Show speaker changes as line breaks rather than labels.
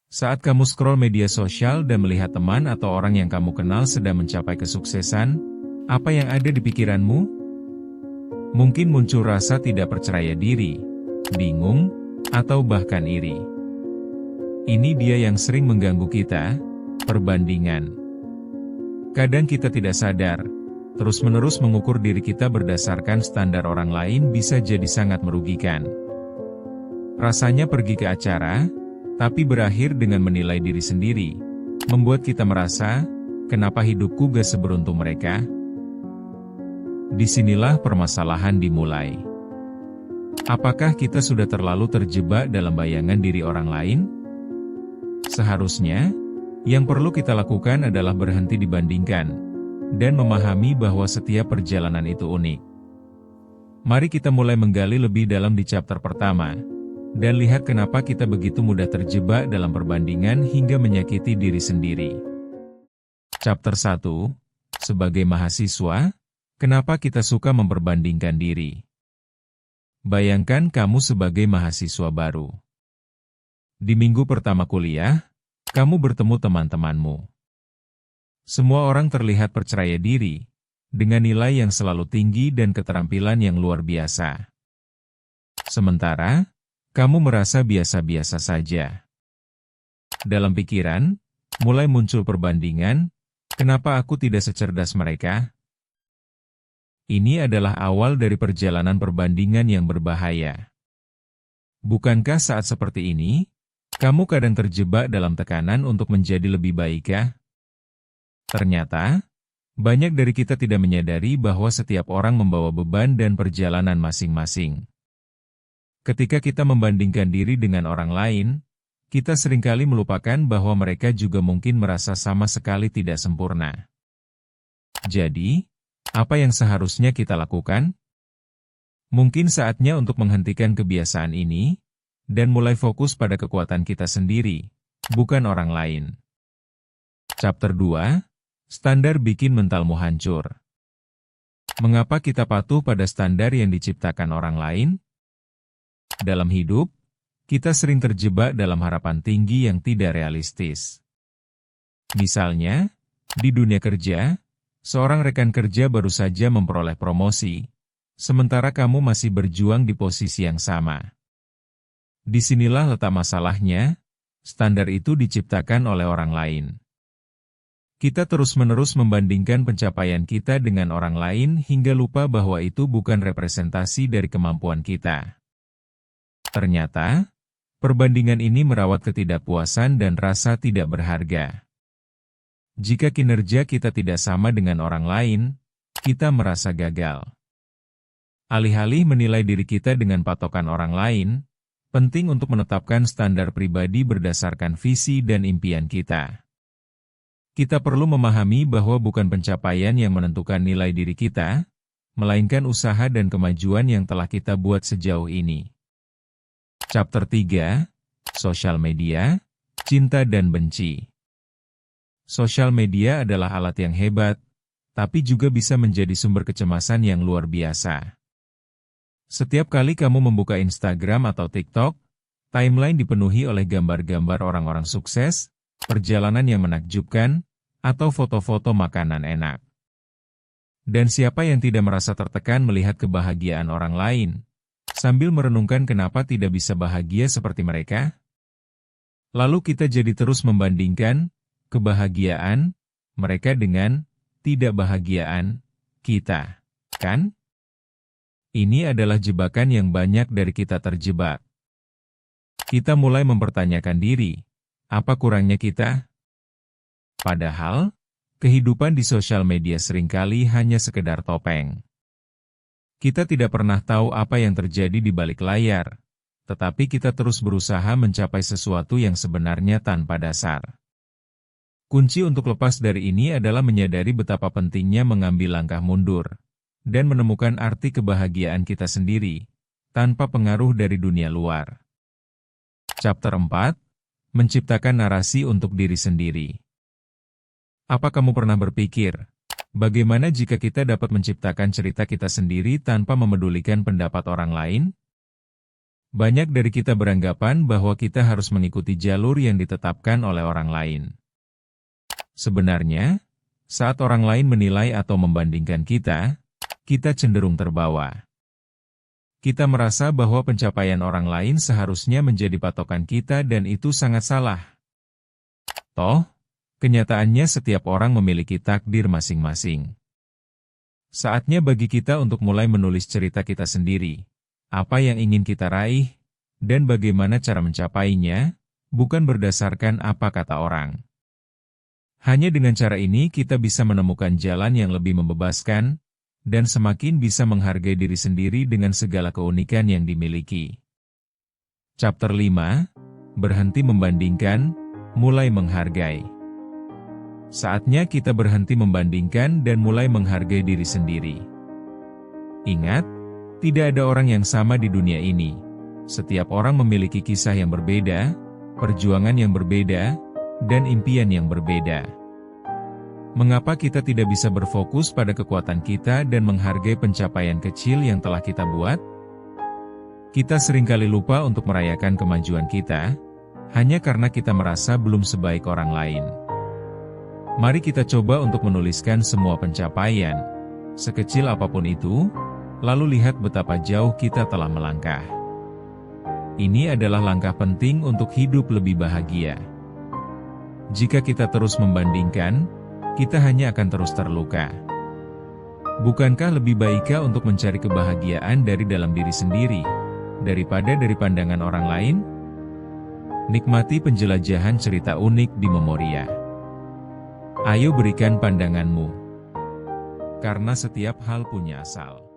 Saat kamu scroll media sosial dan melihat teman atau orang yang kamu kenal sedang mencapai kesuksesan, apa yang ada di pikiranmu? Mungkin muncul rasa tidak percaya diri, bingung, atau bahkan iri. Ini dia yang sering mengganggu kita, perbandingan. Kadang kita tidak sadar, terus-menerus mengukur diri kita berdasarkan standar orang lain bisa jadi sangat merugikan. Rasanya pergi ke acara, tapi berakhir dengan menilai diri sendiri, membuat kita merasa, kenapa hidupku gak seberuntung mereka? Disinilah permasalahan dimulai. Apakah kita sudah terlalu terjebak dalam bayangan diri orang lain? Seharusnya, yang perlu kita lakukan adalah berhenti dibandingkan, dan memahami bahwa setiap perjalanan itu unik. Mari kita mulai menggali lebih dalam di chapter pertama, dan lihat kenapa kita begitu mudah terjebak dalam perbandingan hingga menyakiti diri sendiri. Chapter 1. Sebagai mahasiswa, kenapa kita suka memperbandingkan diri? Bayangkan kamu sebagai mahasiswa baru. Di minggu pertama kuliah, kamu bertemu teman-temanmu. Semua orang terlihat percaya diri, dengan nilai yang selalu tinggi dan keterampilan yang luar biasa. Sementara, kamu merasa biasa-biasa saja. Dalam pikiran, mulai muncul perbandingan, kenapa aku tidak secerdas mereka? Ini adalah awal dari perjalanan perbandingan yang berbahaya. Bukankah saat seperti ini, kamu kadang terjebak dalam tekanan untuk menjadi lebih baik? Ternyata, banyak dari kita tidak menyadari bahwa setiap orang membawa beban dan perjalanan masing-masing. Ketika kita membandingkan diri dengan orang lain, kita seringkali melupakan bahwa mereka juga mungkin merasa sama sekali tidak sempurna. Jadi, apa yang seharusnya kita lakukan? Mungkin saatnya untuk menghentikan kebiasaan ini, dan mulai fokus pada kekuatan kita sendiri, bukan orang lain. Chapter 2. Standar bikin mentalmu hancur. Mengapa kita patuh pada standar yang diciptakan orang lain? Dalam hidup, kita sering terjebak dalam harapan tinggi yang tidak realistis. Misalnya, di dunia kerja, seorang rekan kerja baru saja memperoleh promosi, sementara kamu masih berjuang di posisi yang sama. Disinilah letak masalahnya, standar itu diciptakan oleh orang lain. Kita terus-menerus membandingkan pencapaian kita dengan orang lain hingga lupa bahwa itu bukan representasi dari kemampuan kita. Ternyata, perbandingan ini merawat ketidakpuasan dan rasa tidak berharga. Jika kinerja kita tidak sama dengan orang lain, kita merasa gagal. Alih-alih menilai diri kita dengan patokan orang lain, penting untuk menetapkan standar pribadi berdasarkan visi dan impian kita. Kita perlu memahami bahwa bukan pencapaian yang menentukan nilai diri kita, melainkan usaha dan kemajuan yang telah kita buat sejauh ini. Chapter 3. Sosial media, cinta dan benci. Sosial media adalah alat yang hebat, tapi juga bisa menjadi sumber kecemasan yang luar biasa. Setiap kali kamu membuka Instagram atau TikTok, timeline dipenuhi oleh gambar-gambar orang-orang sukses, perjalanan yang menakjubkan, atau foto-foto makanan enak. Dan siapa yang tidak merasa tertekan melihat kebahagiaan orang lain? Sambil merenungkan kenapa tidak bisa bahagia seperti mereka? Lalu kita jadi terus membandingkan kebahagiaan mereka dengan tidak bahagiaan kita, kan? Ini adalah jebakan yang banyak dari kita terjebak. Kita mulai mempertanyakan diri, apa kurangnya kita? Padahal, kehidupan di sosial media seringkali hanya sekedar topeng. Kita tidak pernah tahu apa yang terjadi di balik layar, tetapi kita terus berusaha mencapai sesuatu yang sebenarnya tanpa dasar. Kunci untuk lepas dari ini adalah menyadari betapa pentingnya mengambil langkah mundur, dan menemukan arti kebahagiaan kita sendiri, tanpa pengaruh dari dunia luar. Chapter 4. Menciptakan narasi untuk diri sendiri. Apa kamu pernah berpikir, bagaimana jika kita dapat menciptakan cerita kita sendiri tanpa memedulikan pendapat orang lain? Banyak dari kita beranggapan bahwa kita harus mengikuti jalur yang ditetapkan oleh orang lain. Sebenarnya, saat orang lain menilai atau membandingkan kita cenderung terbawa. Kita merasa bahwa pencapaian orang lain seharusnya menjadi patokan kita dan itu sangat salah. Toh, kenyataannya setiap orang memiliki takdir masing-masing. Saatnya bagi kita untuk mulai menulis cerita kita sendiri. Apa yang ingin kita raih, dan bagaimana cara mencapainya, bukan berdasarkan apa kata orang. Hanya dengan cara ini kita bisa menemukan jalan yang lebih membebaskan, dan semakin bisa menghargai diri sendiri dengan segala keunikan yang dimiliki. Chapter 5, Berhenti Membandingkan, Mulai Menghargai. Saatnya kita berhenti membandingkan dan mulai menghargai diri sendiri. Ingat, tidak ada orang yang sama di dunia ini. Setiap orang memiliki kisah yang berbeda, perjuangan yang berbeda, dan impian yang berbeda. Mengapa kita tidak bisa berfokus pada kekuatan kita dan menghargai pencapaian kecil yang telah kita buat? Kita seringkali lupa untuk merayakan kemajuan kita, hanya karena kita merasa belum sebaik orang lain. Mari kita coba untuk menuliskan semua pencapaian, sekecil apapun itu, lalu lihat betapa jauh kita telah melangkah. Ini adalah langkah penting untuk hidup lebih bahagia. Jika kita terus membandingkan, kita hanya akan terus terluka. Bukankah lebih baikkah untuk mencari kebahagiaan dari dalam diri sendiri, daripada dari pandangan orang lain? Nikmati penjelajahan cerita unik di Memoria. Ayo berikan pandanganmu. Karena setiap hal punya asal.